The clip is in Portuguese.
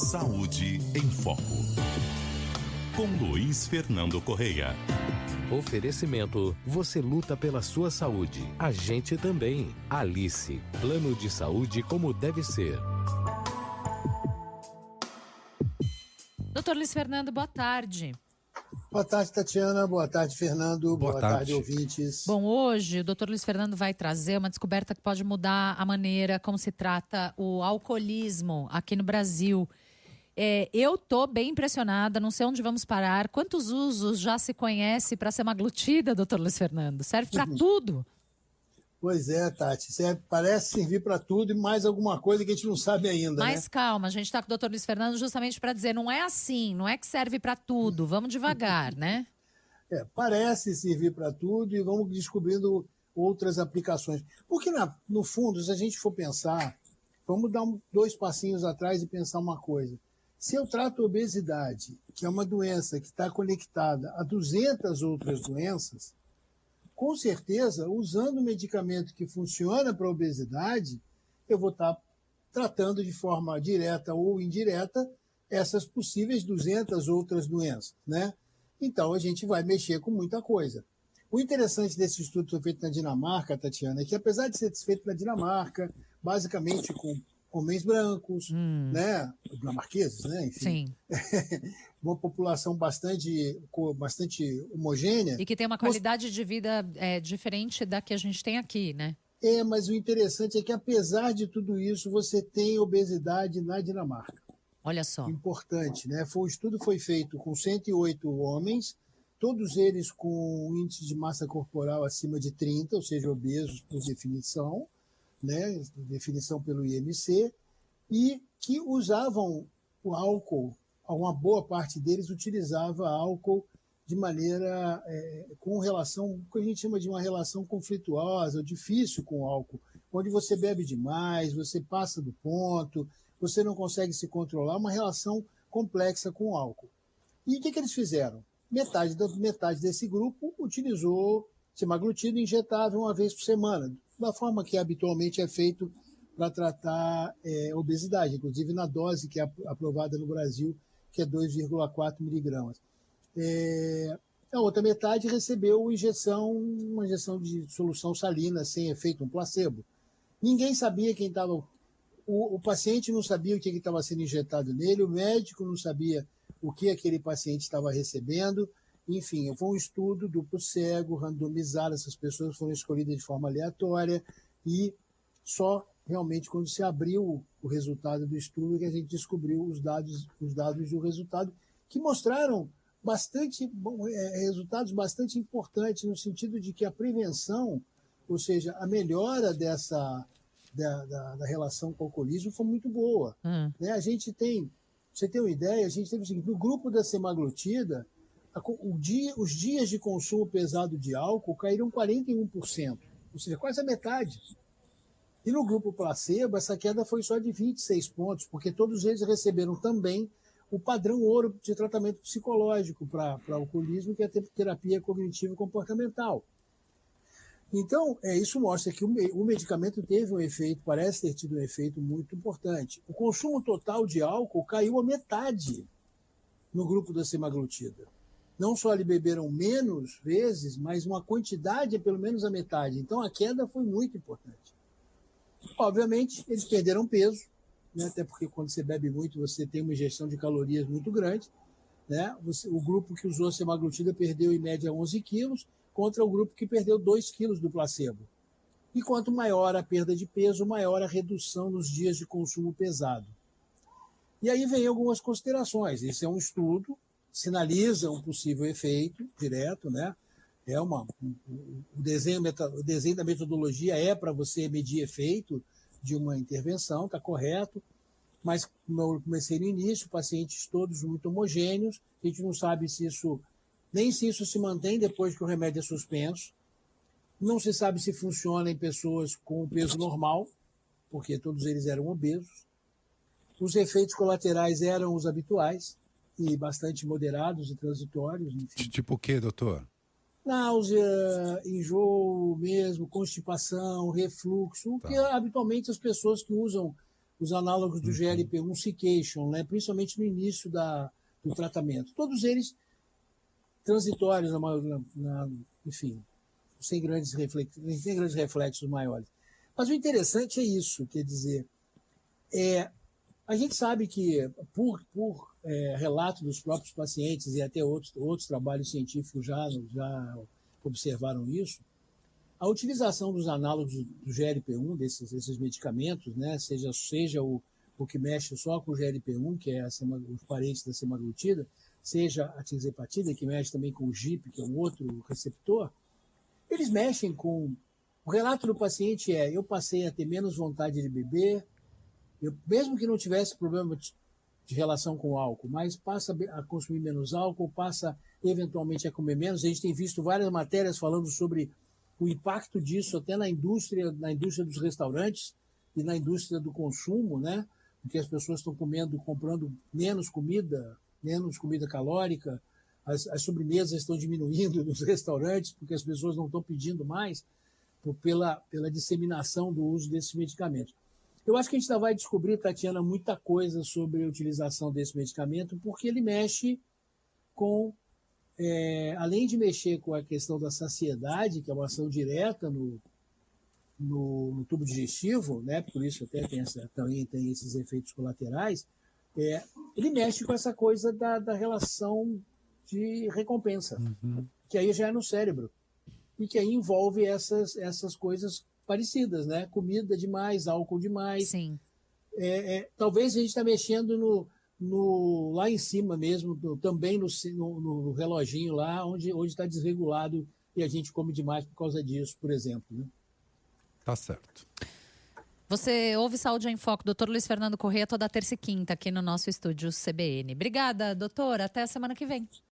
Saúde em Foco, com Luiz Fernando Correia. Oferecimento, você luta pela sua saúde. A gente também. Alice, plano de saúde como deve ser. Doutor Luiz Fernando, boa tarde. Boa tarde, Tatiana. Boa tarde, Fernando. Boa tarde, ouvintes. Bom, hoje o doutor Luiz Fernando vai trazer uma descoberta que pode mudar a maneira como se trata o alcoolismo aqui no Brasil. Eu tô bem impressionada, não sei onde vamos parar. Quantos usos já se conhece para semaglutida, doutor Luiz Fernando? Serve para tudo? Pois é, Tati. Parece servir para tudo e mais alguma coisa que a gente não sabe ainda, Mas calma, a gente está com o doutor Luiz Fernando justamente para dizer, não é assim, não é que serve para tudo, vamos devagar, né? Parece servir para tudo e vamos descobrindo outras aplicações. Porque, no fundo, se a gente for pensar, vamos dar dois passinhos atrás e pensar uma coisa. Se eu trato a obesidade, que é uma doença que está conectada a 200 outras doenças, com certeza, usando um medicamento que funciona para a obesidade, eu vou estar tratando de forma direta ou indireta essas possíveis 200 outras doenças, né? Então, a gente vai mexer com muita coisa. O interessante desse estudo que foi feito na Dinamarca, Tatiana, é que apesar de ser feito na Dinamarca, basicamente com homens brancos, né, dinamarqueses, né, enfim. Sim. Uma população bastante homogênea. E que tem uma qualidade de vida diferente da que a gente tem aqui, né? Mas o interessante é que, apesar de tudo isso, você tem obesidade na Dinamarca. Olha só. Importante, né? O estudo foi feito com 108 homens, todos eles com um índice de massa corporal acima de 30, ou seja, obesos por definição, né, definição pelo IMC, e que usavam o álcool, uma boa parte deles utilizava álcool de maneira, com relação, que a gente chama de uma relação conflituosa, difícil com o álcool, onde você bebe demais, você passa do ponto, você não consegue se controlar, uma relação complexa com o álcool. E o que eles fizeram? Metade desse grupo utilizou semaglutida injetável uma vez por semana, da forma que habitualmente é feito para tratar obesidade, inclusive na dose que é aprovada no Brasil, que é 2,4 miligramas. A outra metade recebeu uma injeção de solução salina sem efeito, um placebo. Ninguém sabia quem estava... O paciente não sabia o que estava sendo injetado nele, o médico não sabia o que aquele paciente estava recebendo. Enfim, foi um estudo duplo cego, randomizado, essas pessoas foram escolhidas de forma aleatória e só realmente quando se abriu o resultado do estudo que a gente descobriu os dados do resultado, que mostraram resultados bastante importantes no sentido de que a prevenção, ou seja, a melhora da relação com o alcoolismo foi muito boa. Né? A gente tem, você tem uma ideia, a gente teve o seguinte, no grupo da semaglutida, os dias de consumo pesado de álcool caíram 41%, ou seja, quase a metade. E no grupo placebo, essa queda foi só de 26 pontos, porque todos eles receberam também o padrão ouro de tratamento psicológico para alcoolismo, que é a terapia cognitivo-comportamental. Então, isso mostra que o medicamento teve um efeito, parece ter tido um efeito muito importante. O consumo total de álcool caiu a metade no grupo da semaglutida. Não só eles beberam menos vezes, mas uma quantidade é pelo menos a metade. Então a queda foi muito importante. Obviamente, eles perderam peso, né? Até porque quando você bebe muito, você tem uma ingestão de calorias muito grande. Né? O grupo que usou a semaglutida perdeu em média 11 quilos, contra o grupo que perdeu 2 quilos do placebo. E quanto maior a perda de peso, maior a redução nos dias de consumo pesado. E aí vem algumas considerações. Esse é um estudo, sinaliza um possível efeito direto, né? O desenho da metodologia é para você medir efeito de uma intervenção, está correto, mas como eu comecei no início, pacientes todos muito homogêneos, a gente não sabe nem se isso se mantém depois que o remédio é suspenso, não se sabe se funciona em pessoas com peso normal, porque todos eles eram obesos, os efeitos colaterais eram os habituais, e bastante moderados e transitórios, enfim. Tipo o quê, doutor? Náusea, enjoo mesmo, constipação, refluxo, o que habitualmente as pessoas que usam os análogos do GLP-1 se queixam, né? Principalmente no início do tratamento. Todos eles transitórios, enfim, sem grandes reflexos maiores. Mas o interessante é isso, quer dizer, a gente sabe que, por relato dos próprios pacientes e até outros trabalhos científicos já observaram isso, a utilização dos análogos do GLP-1, desses medicamentos, né, seja o que mexe só com o GLP-1, que é os parentes da semaglutida, seja a tirzepatida, que mexe também com o GIP, que é um outro receptor, eles mexem com... O relato do paciente eu passei a ter menos vontade de beber, mesmo que não tivesse problema de relação com o álcool, mas passa a consumir menos álcool, passa eventualmente a comer menos. A gente tem visto várias matérias falando sobre o impacto disso até na indústria dos restaurantes e na indústria do consumo, né? Porque as pessoas estão comprando menos comida calórica, as sobremesas estão diminuindo nos restaurantes porque as pessoas não estão pedindo mais pela disseminação do uso desses medicamentos. Eu acho que a gente ainda vai descobrir, Tatiana, muita coisa sobre a utilização desse medicamento, porque ele mexe com, além de mexer com a questão da saciedade, que é uma ação direta no tubo digestivo, né? Por isso até também tem esses efeitos colaterais, ele mexe com essa coisa da relação de recompensa, que aí já é no cérebro, e que aí envolve essas coisas parecidas, né? Comida demais, álcool demais. Sim. Talvez a gente está mexendo lá em cima mesmo, também no reloginho lá, onde está desregulado e a gente come demais por causa disso, por exemplo. Né? Tá certo. Você ouve Saúde em Foco, doutor Luiz Fernando Corrêa, toda terça e quinta aqui no nosso estúdio CBN. Obrigada, doutora. Até a semana que vem.